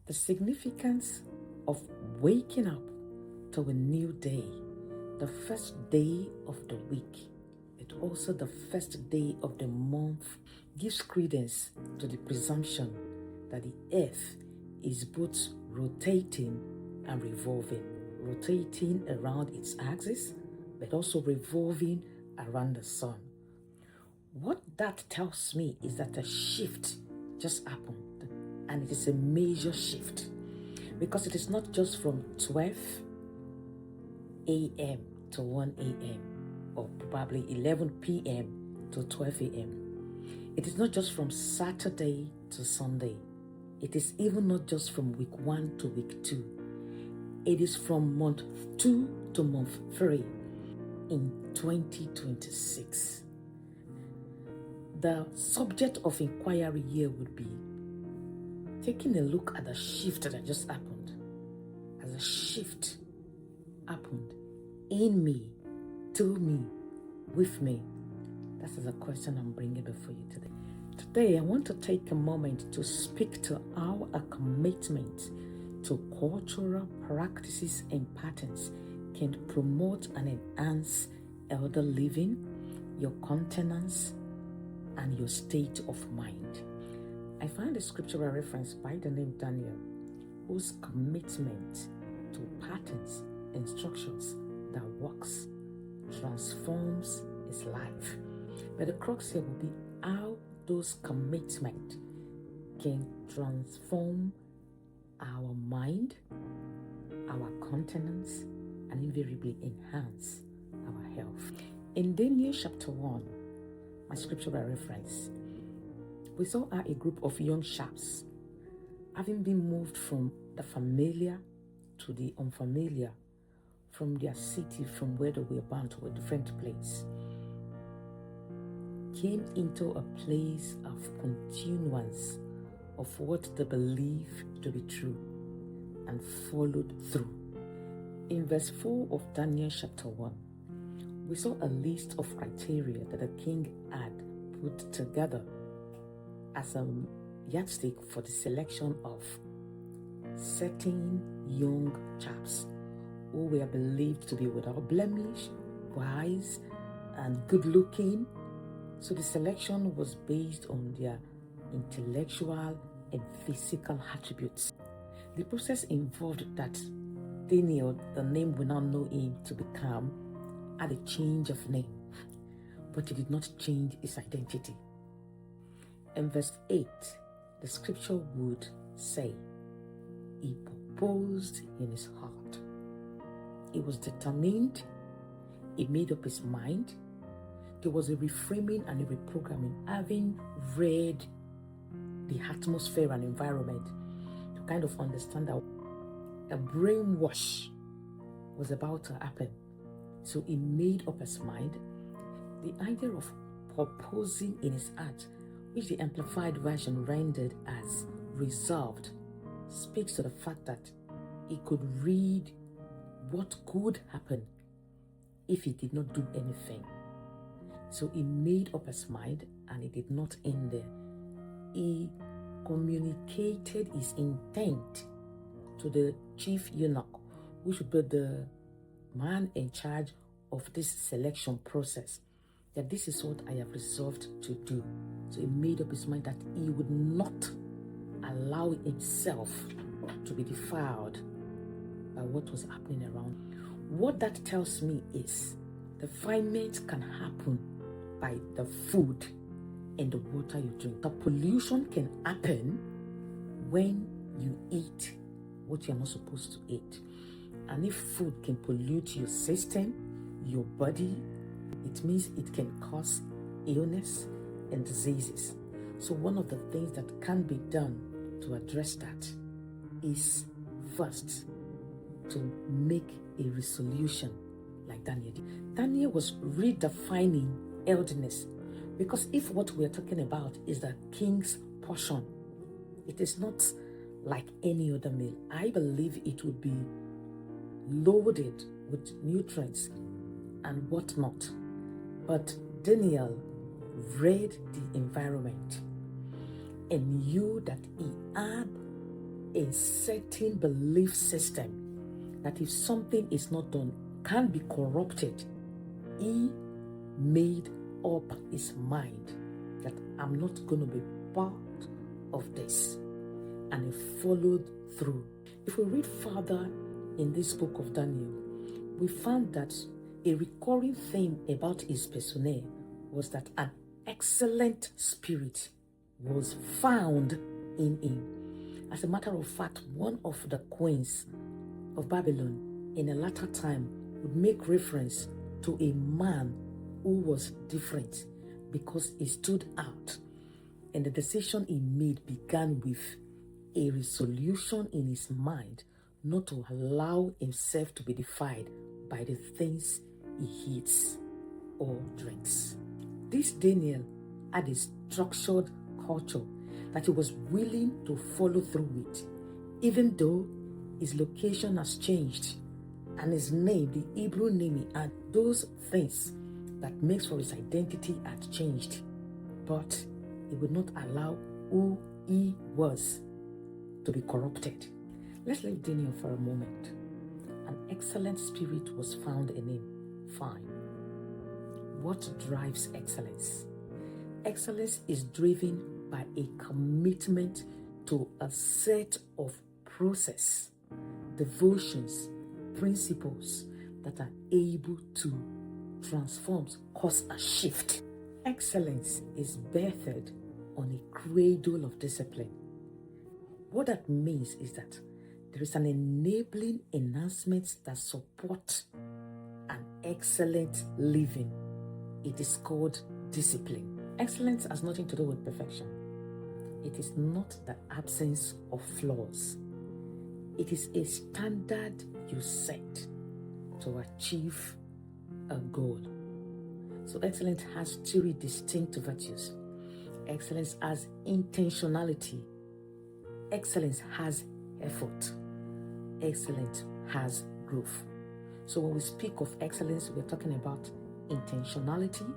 The significance of waking up to a new day, the first day of the week, and also the first day of the month, gives credence to the presumption that the earth is both rotating and rotating around its axis, but also revolving around the sun. What that tells me is that a shift just happened, and it is a major shift, because it is not just from 12 a.m. to 1 a.m. or probably 11 p.m. to 12 a.m. It is not just from Saturday to Sunday. It is even not just from week 1 to week 2. It is from month 2 to month 3 in 2026. The subject of inquiry here would be taking a look at the shift that just happened. As a shift happened in me, to me, with me. That is a question I'm bringing before you today. Today, I want to take a moment to speak to how a commitment to cultural practices and patterns can promote and enhance elder living, your countenance, and your state of mind. I find a scriptural reference by the name Daniel, whose commitment to patterns and structures that works transforms his life. But the crux here will be how those commitments can transform our mind, our countenance, and invariably enhance our health. In Daniel chapter 1, my scriptural reference, we saw how a group of young chaps, having been moved from the familiar to the unfamiliar, from their city, from where they were bound to a different place, came into a place of continuance of what they believed to be true and followed through. In verse 4 of Daniel chapter 1, we saw a list of criteria that the king had put together as a yardstick for the selection of certain young chaps who were believed to be without blemish, wise, and good looking. So the selection was based on their intellectual and physical attributes. The process involved that Daniel, the name we now know him to become, had a change of name, but he did not change his identity. In verse 8, the scripture would say, he proposed in his heart. He was determined. He made up his mind. There was a reframing and a reprogramming, having read the atmosphere and environment to kind of understand that a brainwash was about to happen. So he made up his mind. The idea of proposing in his heart, which the Amplified Version rendered as resolved, speaks to the fact that he could read what could happen if he did not do anything. So he made up his mind, and he did not end there. He communicated his intent to the chief eunuch, which would be the man in charge of this selection process, that this is what I have resolved to do. So he made up his mind that he would not allow himself to be defiled by what was happening around. What that tells me is defilement can happen by the food and the water you drink. The pollution can happen when you eat what you're not supposed to eat. And if food can pollute your system, your body, it means it can cause illness and diseases. So one of the things that can be done to address that is first to make a resolution like Daniel did. Daniel was redefining elderliness, because if what we're talking about is the king's portion, it is not like any other meal. I believe it would be loaded with nutrients and whatnot. But Daniel read the environment and knew that he had a certain belief system that if something is not done, can be corrupted. He made up his mind that I'm not going to be part of this, and he followed through. If we read further in this book of Daniel, we found that a recurring theme about his personnel was that an excellent spirit was found in him. As a matter of fact, one of the queens of Babylon in a latter time would make reference to a man who was different because he stood out, and the decision he made began with a resolution in his mind not to allow himself to be defied by the things he eats or drinks. This Daniel had a structured culture that he was willing to follow through with, even though his location has changed and his name, the Hebrew name, and those things that makes for his identity had changed. But he would not allow who he was to be corrupted. Let's leave Daniel for a moment. An excellent spirit was found in him. Fine. What drives excellence? Excellence is driven by a commitment to a set of process, devotions, principles that are able to transform, cause a shift. Excellence is birthed on a cradle of discipline. What that means is that there is an enabling enhancement that support an excellent living. It is called discipline. Excellence has nothing to do with perfection. It is not the absence of flaws. It is a standard you set to achieve a goal. So excellence has three distinct virtues. Excellence has intentionality. Excellence has effort. Excellence has growth. So when we speak of excellence, we're talking about intentionality,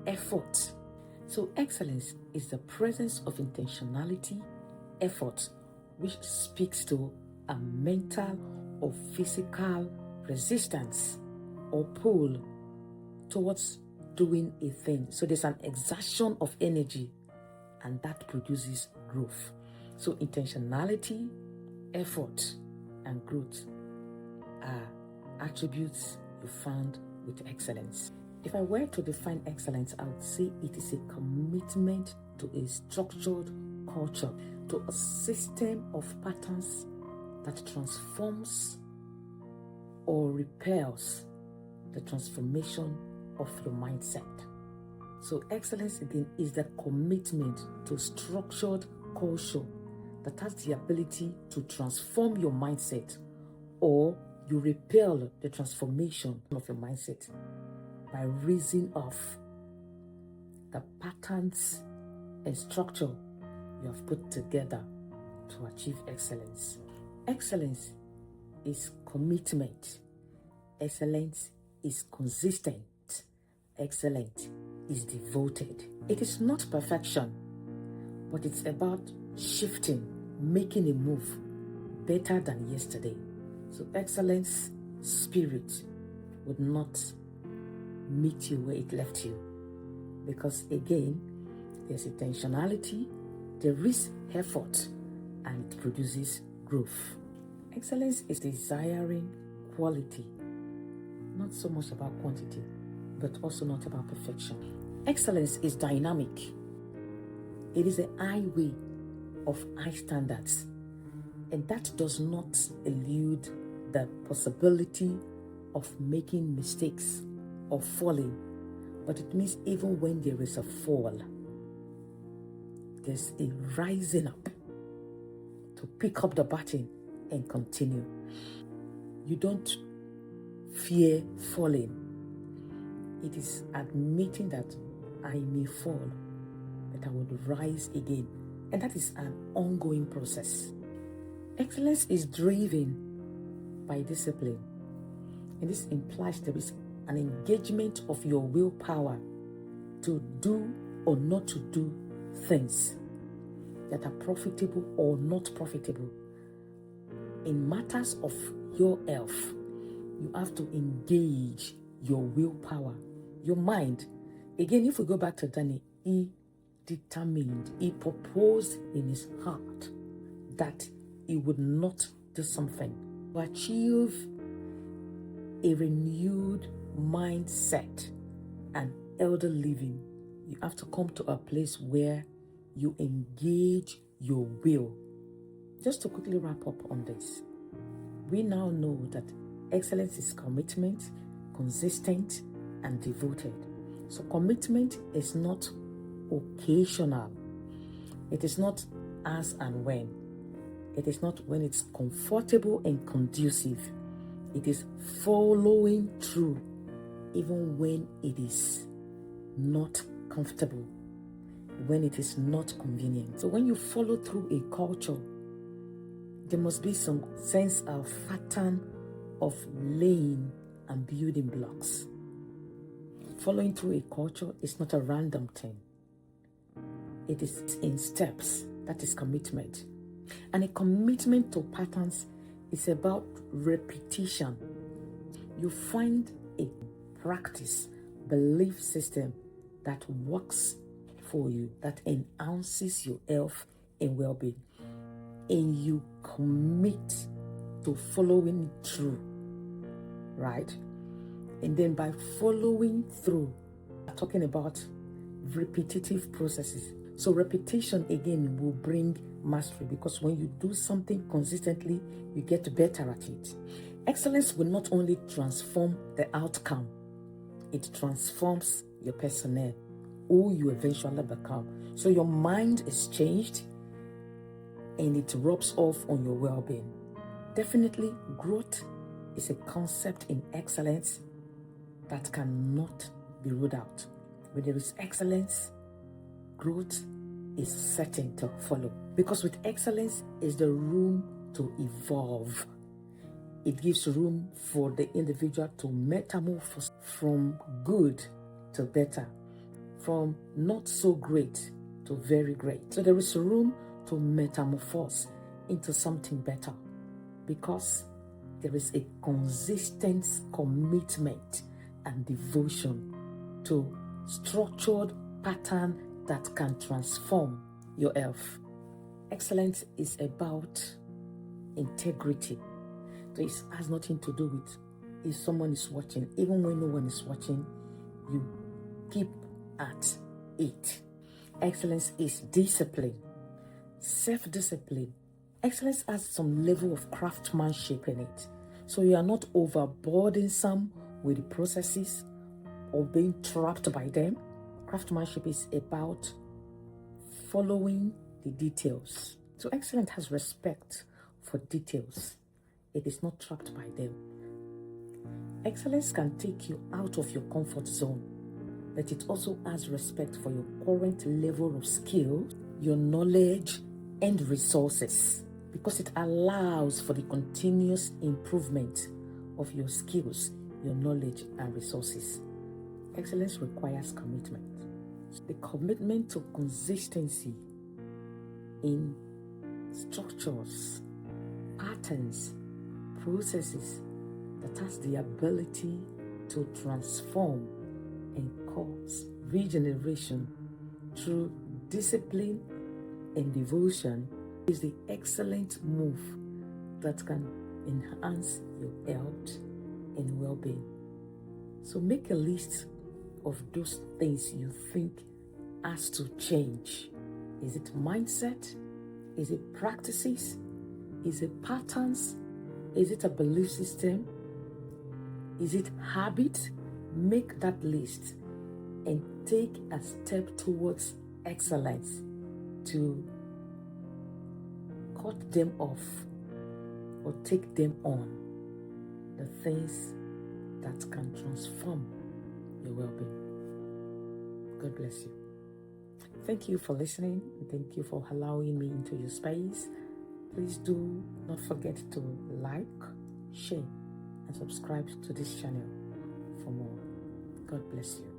effort. So excellence is the presence of intentionality, effort, which speaks to a mental or physical resistance or pull towards doing a thing. So there's an exertion of energy, and that produces growth. So intentionality, effort, and growth are attributes you found with excellence. If I were to define excellence, I would say it is a commitment to a structured culture, to a system of patterns that transforms or repels the transformation of the mindset. So excellence again is the commitment to structured culture that has the ability to transform your mindset, or you repel the transformation of your mindset by raising off the patterns and structure you have put together to achieve excellence. Excellence is commitment. Excellence is consistent. Excellence is devoted. It is not perfection, but it's about shifting, making a move better than yesterday. So excellence spirit would not meet you where it left you, because again, there's intentionality, there is effort, and it produces growth. Excellence is desiring quality, not so much about quantity, but also not about perfection. Excellence is dynamic. It is a highway of high standards, and that does not elude the possibility of making mistakes or falling, but it means even when there is a fall, there's a rising up to pick up the baton and continue. You don't fear falling. It is admitting that I may fall, but I would rise again. And that is an ongoing process. Excellence is driven by discipline. And this implies there is an engagement of your willpower to do or not to do things. that are profitable or not profitable. In matters of your health, you have to engage your willpower, your mind. Again, if we go back to Daniel, he determined, he proposed in his heart that he would not do something to achieve a renewed mindset and elder living. You have to come to a place where you engage your will. Just to quickly wrap up on this, we now know that excellence is commitment, consistent, and devoted. So commitment is not occasional. It is not as and when. It is not when it's comfortable and conducive. It is following through even when it is not comfortable, when it is not convenient. So when you follow through a culture, there must be some sense of pattern of laying and building blocks. Following through a culture is not a random thing. It is in steps. That is commitment. And a commitment to patterns is about repetition. You find a practice, belief system that works for you, that enhances your health and well-being. And you commit to following through, right? And then by following through, we're talking about repetitive processes. So repetition again will bring mastery, because when you do something consistently, you get better at it. Excellence will not only transform the outcome, it transforms your personnel, who you eventually become. So your mind is changed and it rubs off on your well-being. Definitely, growth is a concept in excellence that cannot be ruled out. When there is excellence, growth is certain to follow. Because with excellence is the room to evolve. It gives room for the individual to metamorphose from good to better, from not so great to very great. So there is room to metamorphose into something better, because there is a consistent commitment and devotion to structured pattern that can transform your health. Excellence is about integrity. This has nothing to do with if someone is watching. Even when no one is watching, you keep at it. Excellence is discipline, self-discipline. Excellence has some level of craftsmanship in it. So you are not overburdensome with the processes or being trapped by them. Craftsmanship is about following the details. So excellence has respect for details. It is not trapped by them. Excellence can take you out of your comfort zone, but it also has respect for your current level of skill, your knowledge, and resources, because it allows for the continuous improvement of your skills, your knowledge, and resources. Excellence requires commitment. The commitment to consistency in structures, patterns, processes that has the ability to transform and cause regeneration through discipline and devotion is the excellent move that can enhance your health and well-being. So make a list of those things you think has to change. Is it mindset? Is it practices? Is it patterns? Is it a belief system? Is it habit? Make that list and take a step towards excellence to cut them off or take them on, the things that can transform your well-being. God bless you. Thank you for listening. Thank you for allowing me into your space. Please do not forget to like, share, and subscribe to this channel for more. God bless you.